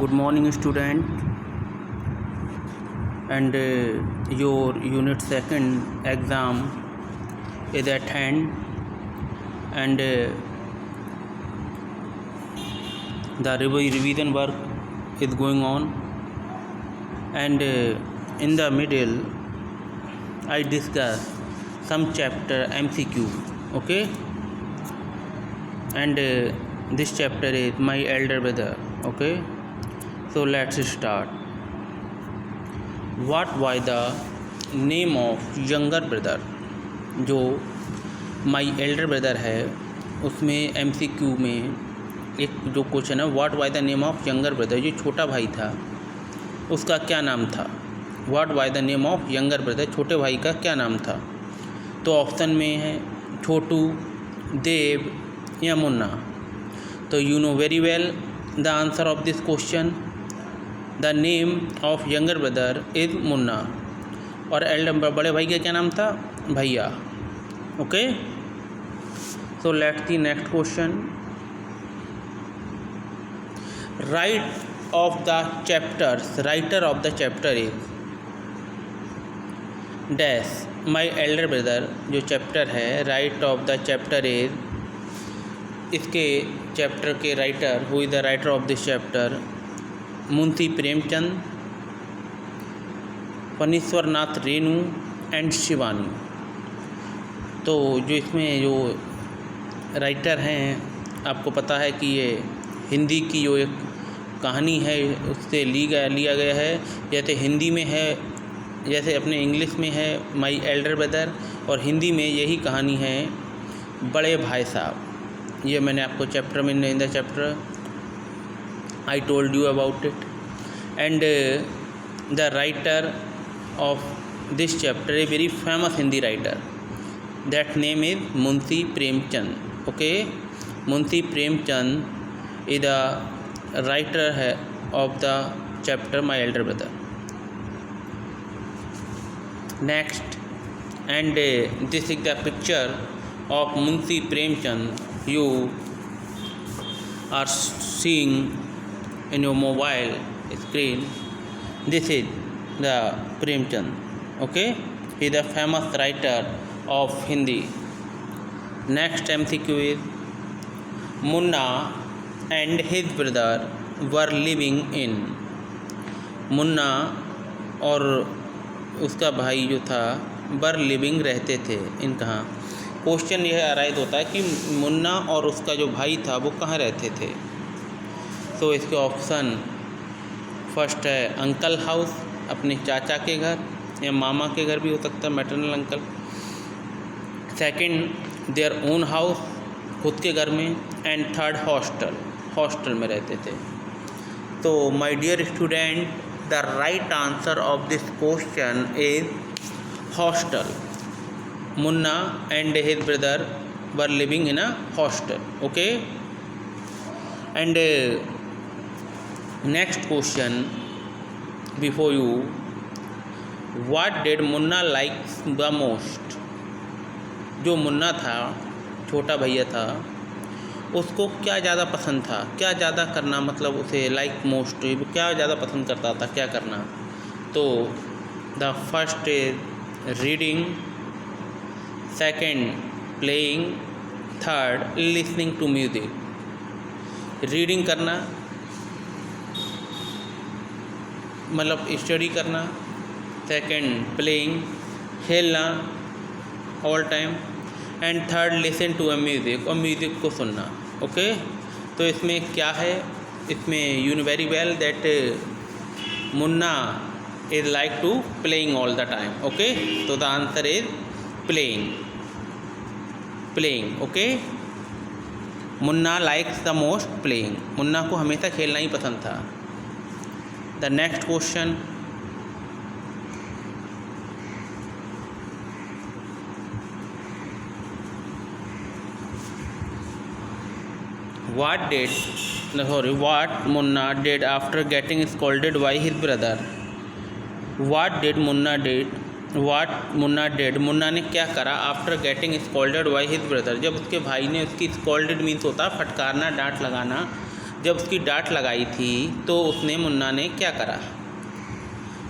Good morning, student, and your unit second exam is at hand, and the revision work is going on, and in the middle I discuss some chapter MCQ. Okay, and this chapter is my elder brother. Okay, so let's start. What was the name of younger brother? जो my elder brother है उसमें MCQ में एक जो question है, what was the name of younger brother, जो छोटा भाई था उसका क्या नाम था। What was the name of younger brother, छोटे भाई का क्या नाम था। तो ऑप्शन में है छोटू, देव या मुन्ना। तो you know very well the answer of this question. The name of younger brother is Munna और एल्डर बड़े भाई का क्या नाम था, भैया। Okay, so let's see next question. Writer of the chapter is dash. My elder brother जो chapter है, right of the chapter is, इसके चैप्टर के writer, who is the writer of this chapter, Munshi Premchand, Phanishwar Nath Renu and Shivani. तो जो इसमें जो writer हैं, आपको पता है कि ये हिंदी की जो एक कहानी है उससे लिया गया है। जैसे हिंदी में है, जैसे अपने इंग्लिश में है माई एल्डर ब्रदर, और हिंदी में यही कहानी है बड़े भाई साहब। ये मैंने आपको चैप्टर में in the chapter I told you about it, and the writer of this chapter, a very famous Hindi writer, that name is Munshi Premchand. Okay, Munshi Premchand is the writer of the chapter My Elder Brother. Next, and this is the picture of Munshi Premchand you are seeing in your mobile screen. This is the Premchand. Okay, he is a famous writer of Hindi. Next MCQ is Munna and his brother were living in। Munna और उसका भाई जो था were living रहते थे इन कहाँ। Question यह arise होता है कि मुन्ना और उसका जो भाई था वो कहाँ रहते थे। तो इसके ऑप्शन फर्स्ट है अंकल हाउस, अपने चाचा के घर या मामा के घर भी हो सकता है, maternal uncle. Second their own house, खुद के घर में। एंड थर्ड हॉस्टल में रहते थे। तो my dear student, the right answer of this question is hostel. Munna and his brother were living in a hostel. Okay, and next question before you, what did Munna like the most? जो मुन्ना था, छोटा भैया था, उसको क्या ज़्यादा पसंद था, क्या ज़्यादा करना, मतलब उसे लाइक मोस्ट क्या ज़्यादा पसंद करता था, क्या करना। तो the first is reading, second playing, third listening to music. Reading करना मतलब स्टडी करना, सेकंड प्लेइंग खेलना all time, and third listen to a music, और म्यूज़िक को सुनना। ओके, तो इसमें क्या है, इसमें you know very well that Munna is like to playing all the time. Okay, तो the answer is playing. Okay, Munna likes the most playing, Munna को हमेशा खेलना ही पसंद था। The next question, what Munna did after getting scolded by his brother। Munna ने क्या करा after getting scolded by his brother, जब उसके भाई ने उसकी स्कॉल्डेड मीन्स होता है फटकारना, डांट लगाना, जब उसकी डांट लगाई थी तो उसने मुन्ना ने क्या करा?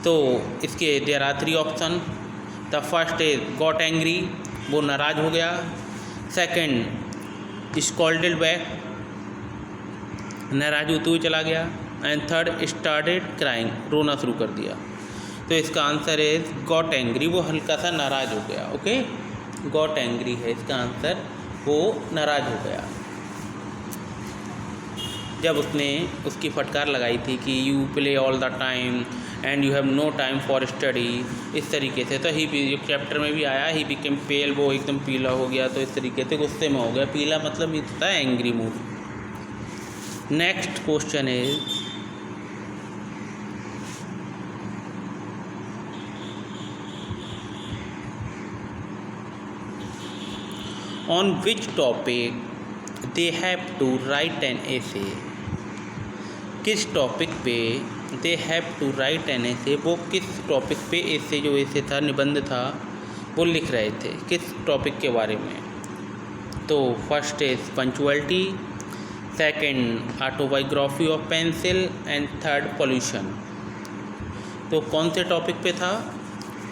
तो इसके there are 3 option. The first is got angry, वो नाराज़ हो गया। सेकंड स्कॉल्डेड बैक, नाराज़ होते हुए चला गया। एंड थर्ड स्टार्टेड क्राइंग, रोना शुरू कर दिया। तो इसका आंसर इज गॉट एंग्री, वो हल्का सा नाराज़ हो गया। ओके, गॉट एंग्री है इसका आंसर, वो नाराज़ हो गया जब उसने उसकी फटकार लगाई थी कि you play all the time and you have no time for study, इस तरीके से। तो ही भी चैप्टर में भी आया, ही बिकेम पेल, वो एकदम पीला हो गया। तो इस तरीके से गुस्से में हो गया। पीला मतलब ये होता है angry mood. Next question is on which topic they have to write an essay, किस टॉपिक पे they have to write an essay, वो किस टॉपिक पे एसे जो एसे था, निबंध था, वो लिख रहे थे, किस टॉपिक के बारे में? तो first is punctuality, second autobiography of pencil and third pollution. तो कौन से टॉपिक पे था?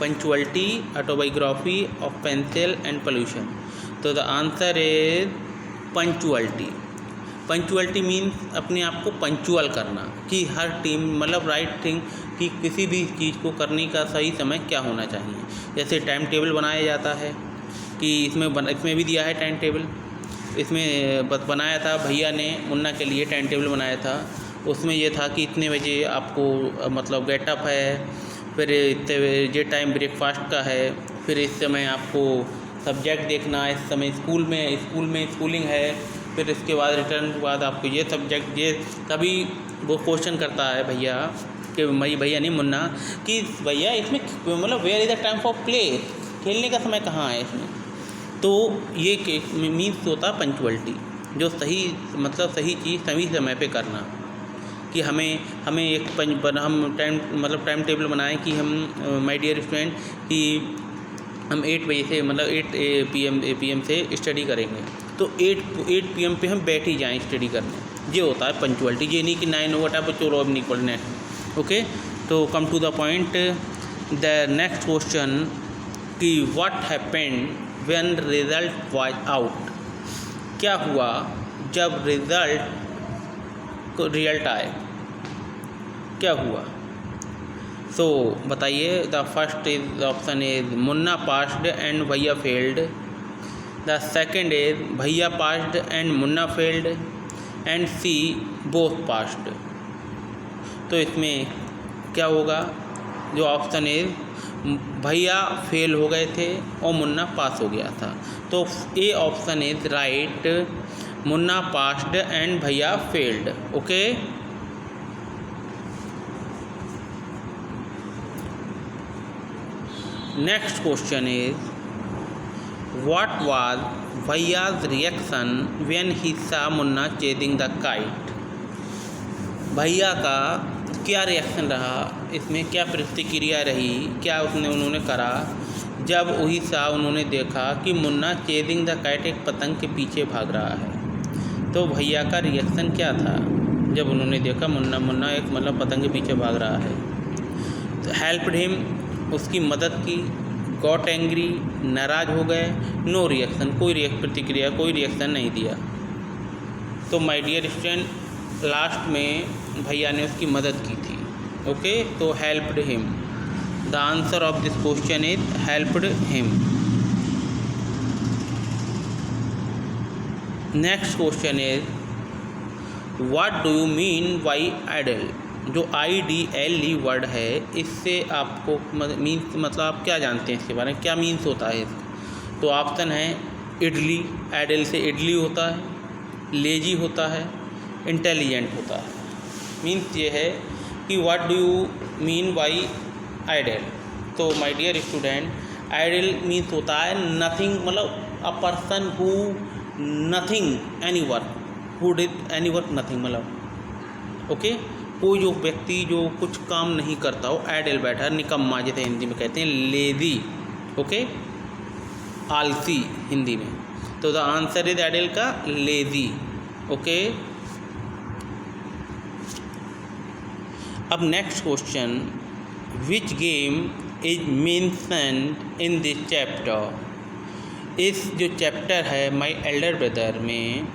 Punctuality, autobiography of pencil and pollution. तो the answer is punctuality. Punctuality means अपने आप को पंचुअल करना, कि हर टीम मतलब राइट थिंग, कि किसी भी चीज़ को करने का सही समय क्या होना चाहिए। जैसे टाइम टेबल बनाया जाता है, कि इसमें भी दिया है टाइम टेबल। इसमें बनाया था भैया ने मुन्ना के लिए टाइम टेबल बनाया था। उसमें ये था कि इतने बजे आपको मतलब गेटअप है, फिर इतने ये टाइम ब्रेकफास्ट का है, फिर इस समय आपको सब्जेक्ट देखना है, इस समय स्कूल में स्कूलिंग है, फिर इसके बाद रिटर्न के बाद आपको ये सब्जेक्ट, ये तभी वो क्वेश्चन करता है भैया कि भैया नहीं मुन्ना, कि भैया इसमें मतलब where is the time for play, खेलने का समय कहाँ है इसमें? तो ये मीन्स होता पंचुअलिटी, जो सही मतलब सही चीज़ सही समय पे करना। कि हमें एक हम टाइम टेबल बनाएं कि हम माय डियर स्टूडेंट कि हम 8 बजे से मतलब 8 PM से स्टडी करेंगे। तो 8 PM पे हम बैठ ही जाएँ स्टडी करने, ये होता है पंचुअलिटी। ये नहीं कि 9 ओवर टाइम चलो अब नहीं पढ़ना है। ओके, तो come to the point, the next question कि what happened when result was out, क्या हुआ जब रिजल्ट आए, क्या हुआ? सो बताइए। The first is option is Munna passed and भैया फेल्ड। द सेकेंड इज भैया passed and Munna failed and C both passed. तो इसमें क्या होगा? जो ऑप्शन इज भैया फेल हो गए थे और मुन्ना पास हो गया था। तो A option is right, Munna passed and भैया failed. Okay, next question is what was भैयाज reaction when he saw Munna chasing the kite. भैया का क्या रिएक्शन रहा, इसमें क्या प्रतिक्रिया रही, क्या उन्होंने करा जब वही सा उन्होंने देखा कि मुन्ना चेजिंग द काइट, एक पतंग के पीछे भाग रहा है। तो भैया का रिएक्शन क्या था जब उन्होंने देखा मुन्ना एक मतलब पतंग के पीछे भाग रहा है? तो हेल्प्ड हिम, उसकी मदद की। गॉट एंग्री, नाराज़ हो गए। नो रिएक्शन, कोई प्रतिक्रिया, कोई रिएक्शन नहीं दिया। तो माय डियर स्टूडेंट, लास्ट में भैया ने उसकी मदद की थी। ओके, तो helped him. The answer of this question is helped him. Next question is what do you mean by idle. जो IDLE वर्ड है, इससे आपको मीन्स मतलब आप क्या जानते हैं इसके बारे में, क्या मीन्स होता है इसका? तो ऑप्शन है इडली, आइडल से इडली होता है, लेजी होता है, इंटेलिजेंट होता है। मीन्स ये है कि what do you mean by idle. तो my dear student, idle means होता है नथिंग, मतलब a person who nothing any work, who did any work nothing, मतलब ओके, कोई जो व्यक्ति जो कुछ काम नहीं करता हो, आइडल बैठा, निकम्मा जैसे हिंदी में कहते हैं, लेजी। ओके, आलसी हिंदी में। तो द आंसर इज आइडल का लेजी। ओके, अब next question, which game is mentioned in this chapter. इस जो चैप्टर है माय एल्डर ब्रदर में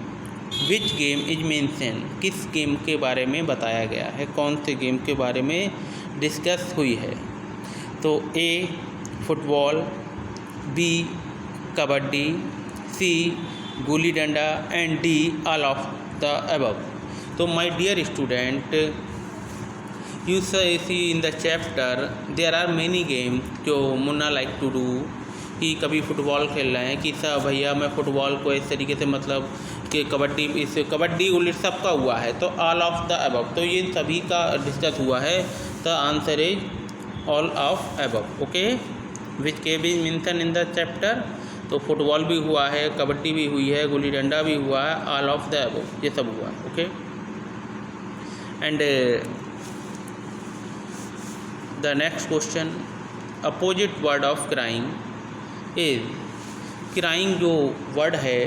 विच गेम इज मेंशन, किस गेम के बारे में बताया गया है, कौन से गेम के बारे में डिस्कस हुई है। तो A football, B kabaddi, C gulli danda and D all of the above. तो my dear student, you see in the chapter there are many games जो मुन्ना लाइक टू डू, कि कभी फुटबॉल खेल रहे हैं कि सर भैया मैं फ़ुटबॉल को इस तरीके से मतलब कि कबड्डी, इस कबड्डी गुल्ली सबका हुआ है, तो ऑल ऑफ द अबव, तो ये सभी का डिस्कस हुआ है। The answer is all of above. Okay, which game is mention in the chapter, तो फुटबॉल भी हुआ है, कबड्डी भी हुई है, गुल्ली डंडा भी हुआ है, ऑल ऑफ द अबव ये सब हुआ है। Okay, and the next question, opposite word of crying is, crying जो word है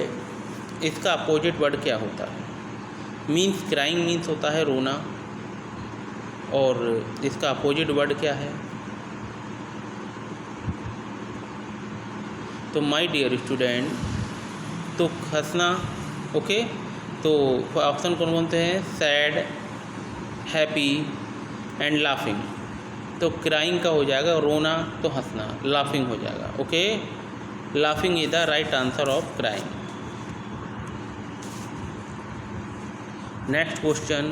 इसका opposite word क्या होता है। मीन्स crying मीन्स होता है रोना, और इसका opposite word क्या है। तो माय डियर स्टूडेंट, तो हंसना। ओके, तो ऑप्शन कौन कौन से हैं, सैड, हैप्पी एंड लाफिंग। तो क्राइंग का हो जाएगा रोना, तो हंसना, लाफिंग हो जाएगा। Okay, laughing is the right answer of crying. Next question,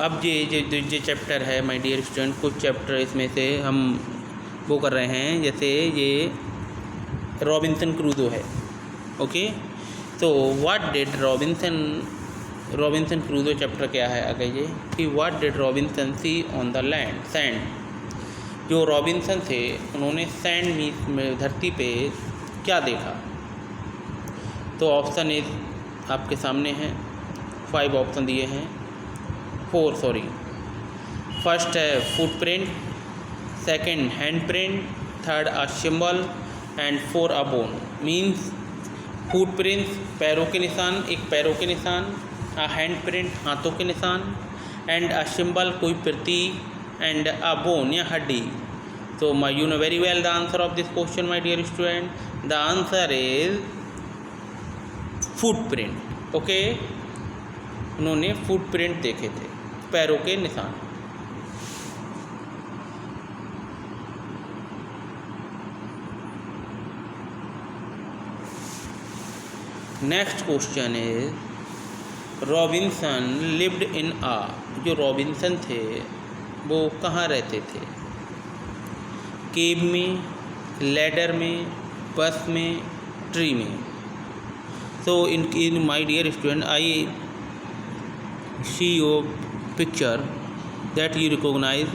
अब ये चैप्टर है माय डियर स्टूडेंट, कुछ चैप्टर इसमें से हम वो कर रहे हैं, जैसे ये रॉबिन्सन क्रूजो है। ओके, तो what did Robinson Crusoe chapter क्या है आगे ये, कि what did Robinson see on the land, sand. जो रॉबिन्सन थे उन्होंने सैंड में धरती पे क्या देखा। तो ऑप्शन इज आपके सामने हैं, 5 ऑप्शन दिए हैं, 4 सॉरी। फर्स्ट है footprint, second hand print, third a symbol and 4 a bone. Means footprints पैरों के निशान, एक पैरों के निशान, अ हैंड प्रिंट हाथों के निशान, एंड अ सिंबल कोई प्रतीक, एंड अ बोन या हड्डी। तो you know very well the answer of this question my dear student, the answer is footprint. Okay, उन्होंने फुटप्रिंट देखे थे, पैरों के निशान। Next question is, Robinson lived in आ। जो रॉबिन्सन थे वो कहाँ रहते थे, केव में, लैडर में, बस में, ट्री में। So in my dear student, I see your picture that you recognise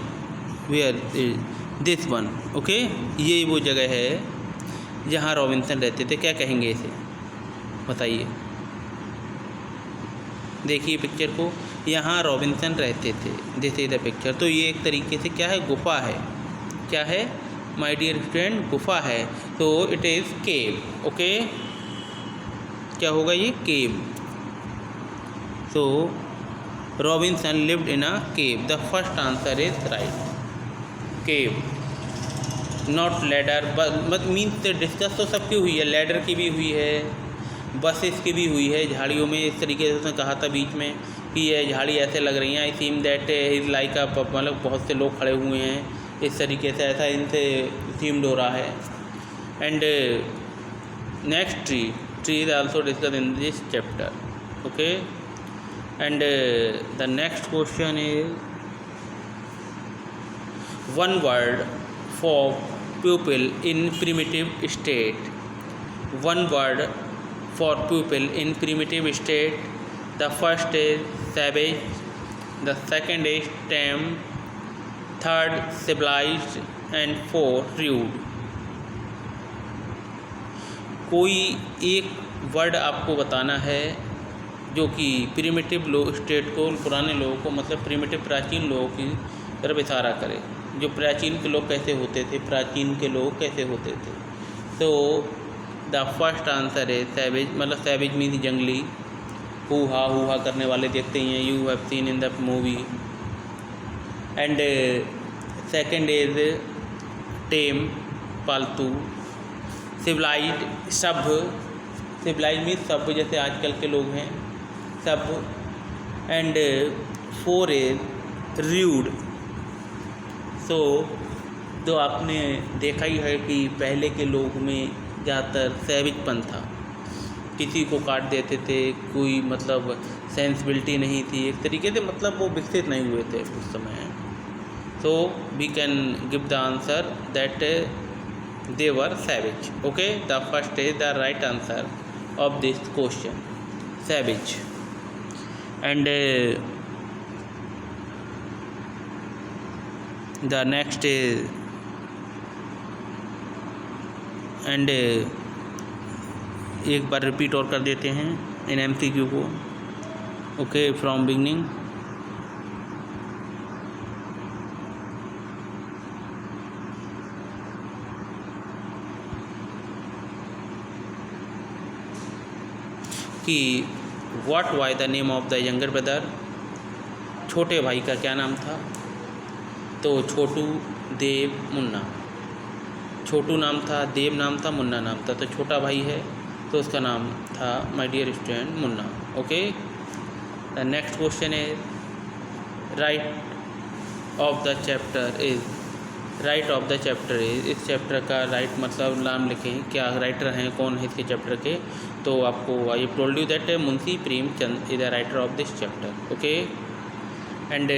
where this one. Okay, ये वो जगह है जहाँ रॉबिन्सन रहते थे, क्या कहेंगे इसे बताइए। देखिए पिक्चर को, यहाँ रॉबिन्सन रहते थे, दिस इज द पिक्चर। तो ये एक तरीके से क्या है, गुफा है। क्या है माय डियर स्टूडेंट, गुफा है। तो इट इज़ केव। ओके, क्या होगा ये, केव। तो Robinson lived in a cave, the first answer is right, cave not ladder. But means discuss तो सबकी हुई है, लैडर की भी हुई है, बसेस की भी हुई है, झाड़ियों में। इस तरीके से उसने कहा था बीच में कि ये झाड़ी ऐसे लग रही हैं, I seem that is like a, मतलब बहुत से लोग खड़े हुए हैं इस तरीके से, ऐसा इनसे थीम्ड हो रहा है। And next tree is also discuss in this chapter. Okay, and the next question is, one word for people in primitive state. One word for people in primitive state. The first is savage, the second is tame, third civilized and fourth rude. कोई एक word आपको बताना है जो कि primitive लोग state को, पुराने लोगों को, मतलब प्रिमिटिव प्राचीन लोगों की तरफ इशारा करे। जो प्राचीन के लोग कैसे होते थे, प्राचीन के लोग कैसे होते थे। तो द फर्स्ट आंसर है सैवेज, मतलब सैवेज मीन्स जंगली, हु हा करने वाले देखते ही हैं, you have seen in the movie. And second is tame, पालतू। सिविलाइज्ड, सभ्य, सिविलाइज मीन्स सभ्य, जैसे आजकल के लोग हैं, सभ्य। And four is rude. So जो आपने देखा ही है कि पहले के लोग में ज़्यादातर सैविजपन था, किसी को काट देते थे, कोई मतलब सेंसिबिलिटी नहीं थी, एक तरीके से मतलब वो विकसित नहीं हुए थे उस समय। So we can give the answer that they were savage. Okay, the first is the right answer of this question, savage. And the next is, and एक बार रिपीट और कर देते हैं इन MCQ को। Okay, from beginning. कि what why the name of the younger brother, छोटे भाई का क्या नाम था? तो छोटू, देव, मुन्ना। छोटू नाम था, देव नाम था, मुन्ना नाम था। तो छोटा भाई है तो उसका नाम था my dear student Munna. Okay, the next question is write of the chapter is, write of the chapter is, इस चैप्टर का राइट मतलब नाम लिखें, क्या राइटर हैं, कौन है इसके चैप्टर के? तो आपको I told you that Munshi Premchand is the writer of this chapter. Okay, and